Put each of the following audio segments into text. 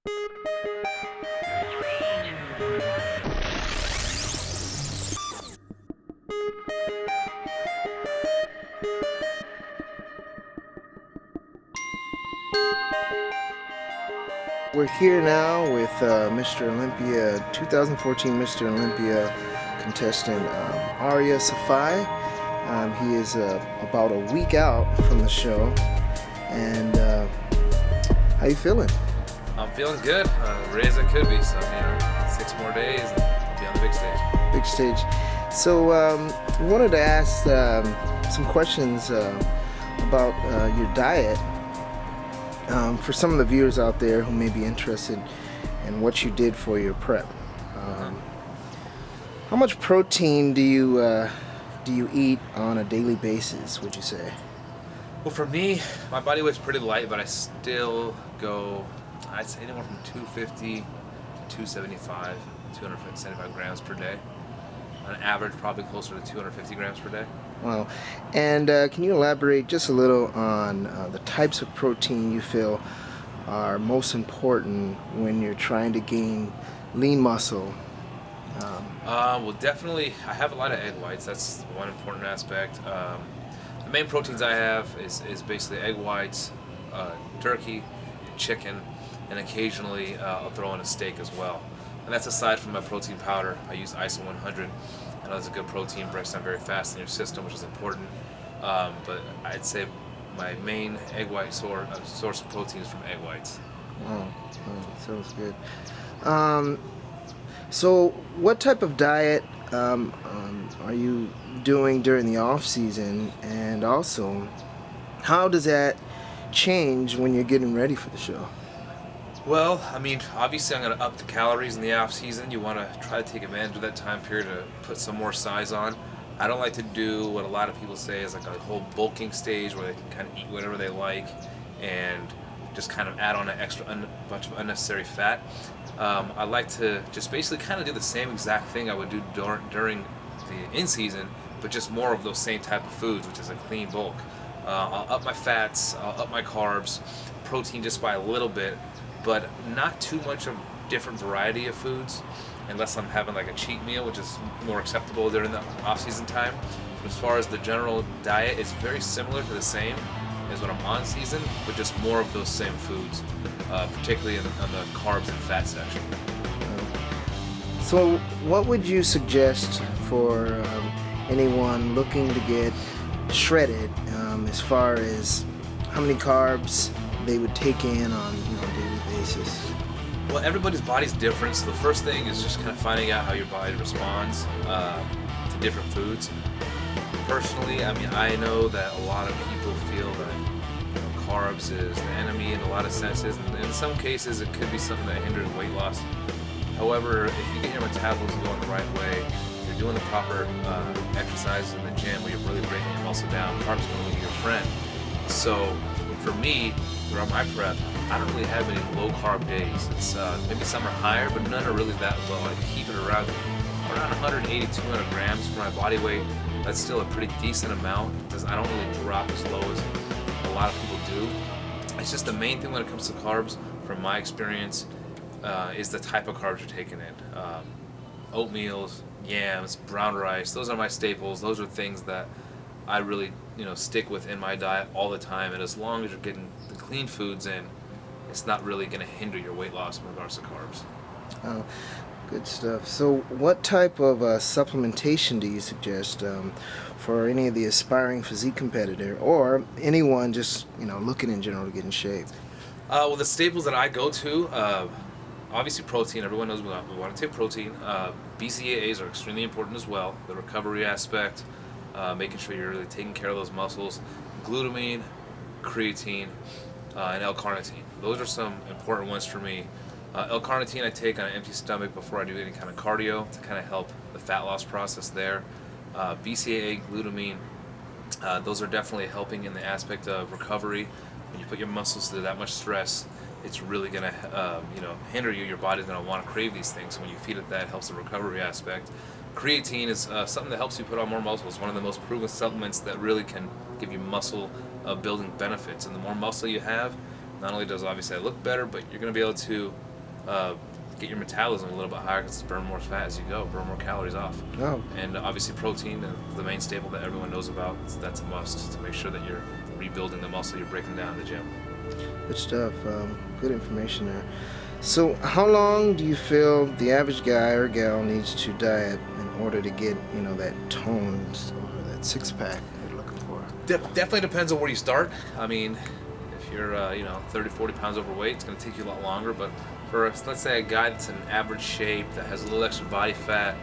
We're here now with Mr. Olympia, 2014 Mr. Olympia contestant Arya Saffaie. He is about a week out from the show. And how you feeling? I'm feeling good, ready as I could be. So 6 more days and I'll be on the big stage. Big stage. So we wanted to ask some questions about your diet. For some of the viewers out there who may be interested in what you did for your prep, how much protein do you eat on a daily basis, would you say? Well, for me, my body weight's pretty light, but I still go, I'd say anywhere from 250 to 275, 275 grams per day. On average, probably closer to 250 grams per day. Wow. And can you elaborate just a little on the types of protein you feel are most important when you're trying to gain lean muscle? Well, definitely, I have a lot of egg whites. That's one important aspect. The main proteins I have is basically egg whites, turkey, chicken, and occasionally I'll throw in a steak as well. And that's aside from my protein powder. I use ISO 100. I know it's a good protein, breaks down very fast in your system, which is important. But I'd say my main egg white source of protein is from egg whites. Oh, sounds good. So what type of diet are you doing during the off season, and also how does that change when you're getting ready for the show? Well, I mean, obviously I'm going to up the calories in the off season. You want to try to take advantage of that time period to put some more size on. I don't like to do what a lot of people say is like a whole bulking stage where they can kind of eat whatever they like and just kind of add on an bunch of unnecessary fat. I like to just basically kind of do the same exact thing I would do during the in-season, but just more of those same type of foods, which is a clean bulk. I'll up my fats, I'll up my carbs, protein just by a little bit, but not too much of different variety of foods unless I'm having like a cheat meal, which is more acceptable during the off-season time. But as far as the general diet, it's very similar to the same as when I'm on season, but just more of those same foods, particularly on the carbs and fat section. So what would you suggest for anyone looking to get shredded as far as how many carbs they would take in on a daily basis? Well, everybody's body's different, so the first thing is just kind of finding out how your body responds to different foods. Personally, I mean, I know that a lot of people feel that carbs is the enemy in a lot of senses, and in some cases it could be something that hinders weight loss. However, if you get your metabolism going the right way, you're doing the proper exercises in the gym where you're really breaking your muscle down, carbs are going to be your friend. So for me, throughout my prep, I don't really have any low carb days. It's maybe some are higher, but none are really that low. I keep it around 180, 200 grams for my body weight. That's still a pretty decent amount. I don't really drop as low as a lot of people do. It's just the main thing when it comes to carbs, from my experience, is the type of carbs you're taking in. Oatmeals, yams, brown rice, those are my staples. Those are things that I really stick with in my diet all the time. And as long as you're getting the clean foods in, it's not really going to hinder your weight loss in regards to carbs. Oh, good stuff. So what type of supplementation do you suggest for any of the aspiring physique competitor or anyone just looking in general to get in shape? Well, the staples that I go to, obviously protein. Everyone knows we want to take protein. BCAAs are extremely important as well. The recovery aspect, making sure you're really taking care of those muscles. Glutamine, creatine, and L-carnitine. Those are some important ones for me. L-carnitine I take on an empty stomach before I do any kind of cardio to kind of help the fat loss process there. BCAA, glutamine, those are definitely helping in the aspect of recovery. When you put your muscles through that much stress, it's really going to hinder you. Your body's going to want to crave these things. So when you feed it that, it helps the recovery aspect. Creatine is something that helps you put on more muscle. It's one of the most proven supplements that really can give you muscle building benefits. And the more muscle you have, not only does obviously it look better, but you're going to be able to get your metabolism a little bit higher because it's burn more fat as you go, burn more calories off. Oh, And obviously protein, the main staple that everyone knows about, that's a must to make sure that you're rebuilding the muscle you're breaking down in the gym. good stuff. Good information there. So, how long do you feel the average guy or gal needs to diet in order to get, that toned or that six-pack they're looking for? Definitely depends on where you start. I mean, if you're 30, 40 pounds overweight, it's going to take you a lot longer. But for, let's say, a guy that's in average shape, that has a little extra body fat,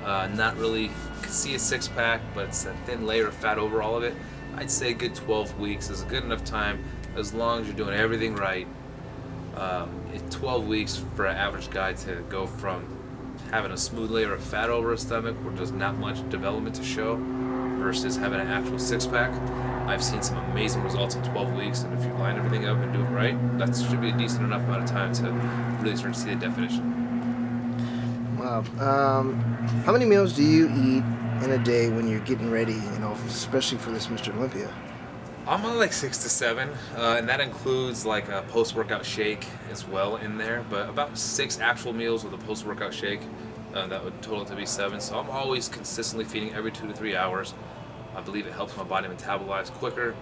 not really can see a six-pack, but it's a thin layer of fat over all of it, I'd say a good 12 weeks is a good enough time as long as you're doing everything right. 12 weeks for an average guy to go from having a smooth layer of fat over his stomach where there's not much development to show versus having an actual six-pack. I've seen some amazing results in 12 weeks, and if you line everything up and do it right, that should be a decent enough amount of time to really start to see the definition. Wow. How many meals do you eat in a day when you're getting ready, especially for this Mr. Olympia? I'm on like 6 to 7, and that includes like a post-workout shake as well in there, but about 6 actual meals with a post-workout shake. That would total to be 7. So I'm always consistently feeding every 2 to 3 hours. I believe it helps my body metabolize quicker,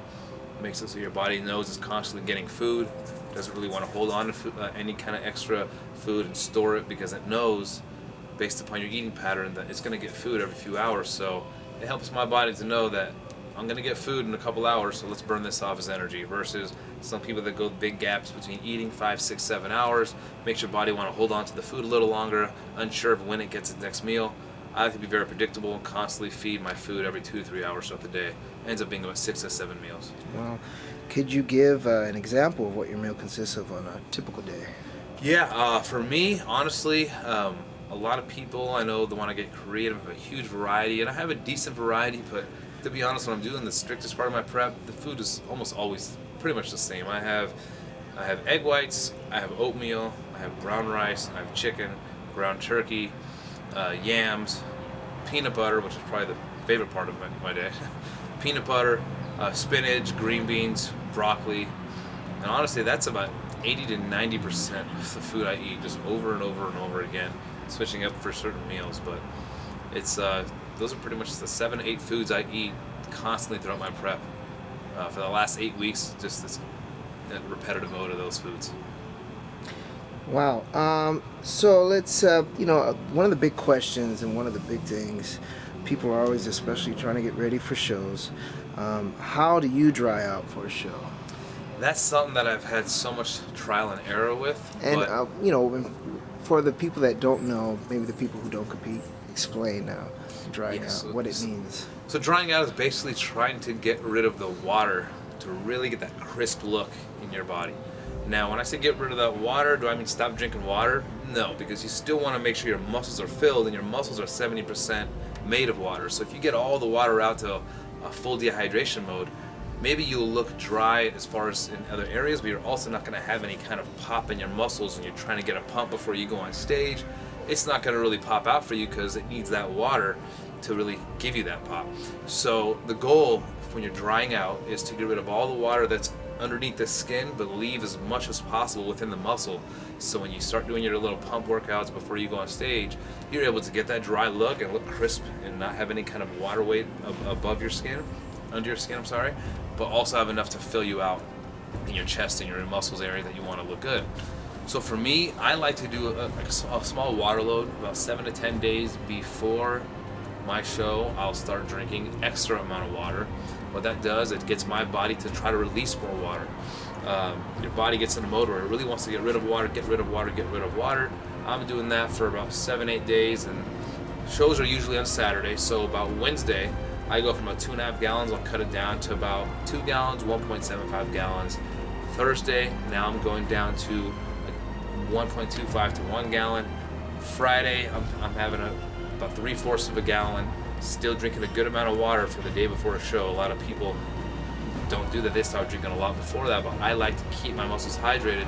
makes it so your body knows it's constantly getting food, doesn't really want to hold on to food, any kind of extra food and store it because it knows, based upon your eating pattern, that it's going to get food every few hours. So it helps my body to know that I'm going to get food in a couple hours, so let's burn this off as energy, versus some people that go big gaps between eating 5, 6, 7 hours, makes your body want to hold on to the food a little longer, unsure of when it gets its next meal. I like to be very predictable and constantly feed my food every 2 to 3 hours throughout the day. It ends up being about 6 to 7 meals. Well, could you give an example of what your meal consists of on a typical day? Yeah, for me, honestly, a lot of people I know that want to get creative have a huge variety, and I have a decent variety, but to be honest, when I'm doing the strictest part of my prep, the food is almost always pretty much the same. I have egg whites, I have oatmeal, I have brown rice, I have chicken, ground turkey, yams, peanut butter, which is probably the favorite part of my day, peanut butter, spinach, green beans, broccoli, and honestly, that's about 80 to 90% of the food I eat, just over and over and over again, switching up for certain meals. But it's those are pretty much the 7 to 8 foods I eat constantly throughout my prep. For the last 8 weeks, just this repetitive mode of those foods. Wow. So let's, one of the big questions and one of the big things people are always, especially trying to get ready for shows, how do you dry out for a show? That's something that I've had so much trial and error with. And, but, for the people that don't know, maybe the people who don't compete, explain drying out, what it means. So drying out is basically trying to get rid of the water to really get that crisp look in your body. Now, when I say get rid of that water, do I mean stop drinking water? No, because you still want to make sure your muscles are filled, and your muscles are 70% made of water. So if you get all the water out to a full dehydration mode, maybe you'll look dry as far as in other areas, but you're also not going to have any kind of pop in your muscles, and you're trying to get a pump before you go on stage. It's not going to really pop out for you because it needs that water to really give you that pop. So the goal when you're drying out is to get rid of all the water that's underneath the skin, but leave as much as possible within the muscle. So when you start doing your little pump workouts before you go on stage, you're able to get that dry look and look crisp and not have any kind of water weight above your skin, under your skin, but also have enough to fill you out in your chest and your muscles area that you want to look good. So for me, I like to do a small water load about 7 to 10 days before my show. I'll start drinking extra amount of water. What that does, it gets my body to try to release more water. Your body gets in a mode where it really wants to get rid of water, get rid of water, get rid of water. I'm doing that for about 7, 8 days, and shows are usually on Saturday. So about Wednesday, I go from about 2.5 gallons, I'll cut it down to about 2 gallons, 1.75 gallons. Thursday, now I'm going down to 1.25 to 1 gallon. Friday, I'm having about 3/4 of a gallon, still drinking a good amount of water for the day before a show. A lot of people don't do that. They start drinking a lot before that, but I like to keep my muscles hydrated.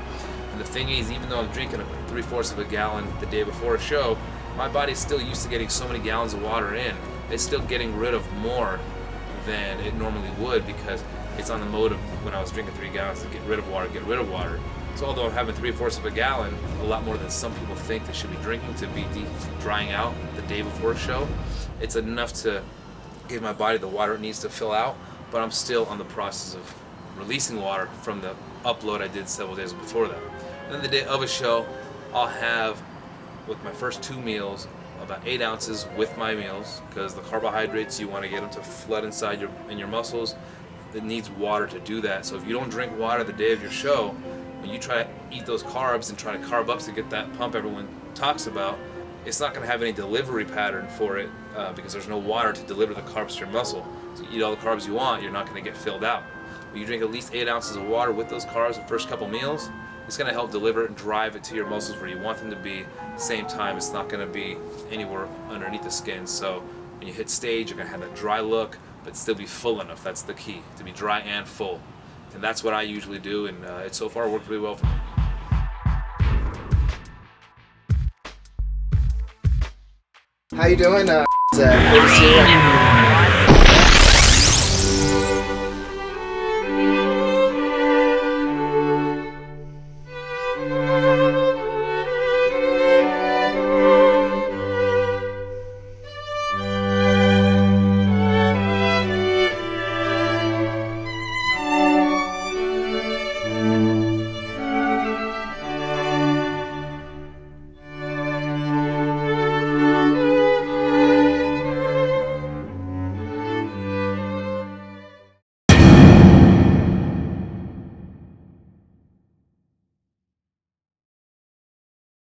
And the thing is, even though I'm drinking 3/4 of a gallon the day before a show, my body's still used to getting so many gallons of water in. It's still getting rid of more than it normally would because it's on the mode of when I was drinking 3 gallons to get rid of water, So although I'm having 3/4 of a gallon, a lot more than some people think they should be drinking to be drying out the day before a show, it's enough to give my body the water it needs to fill out, but I'm still on the process of releasing water from the upload I did several days before that. And then the day of a show, I'll have, with my first 2 meals, about 8 ounces with my meals, because the carbohydrates, you want to get them to flood inside your muscles. It needs water to do that. So if you don't drink water the day of your show, when you try to eat those carbs and try to carb up to get that pump everyone talks about, it's not going to have any delivery pattern for it because there's no water to deliver the carbs to your muscle. So you eat all the carbs you want, you're not going to get filled out. When you drink at least 8 ounces of water with those carbs the first couple meals, it's going to help deliver it and drive it to your muscles where you want them to be. At the same time, it's not going to be anywhere underneath the skin. So when you hit stage, you're going to have that dry look, but still be full enough. That's the key, to be dry and full. And that's what I usually do, and it so far worked really well for me. How you doing? Curtis here.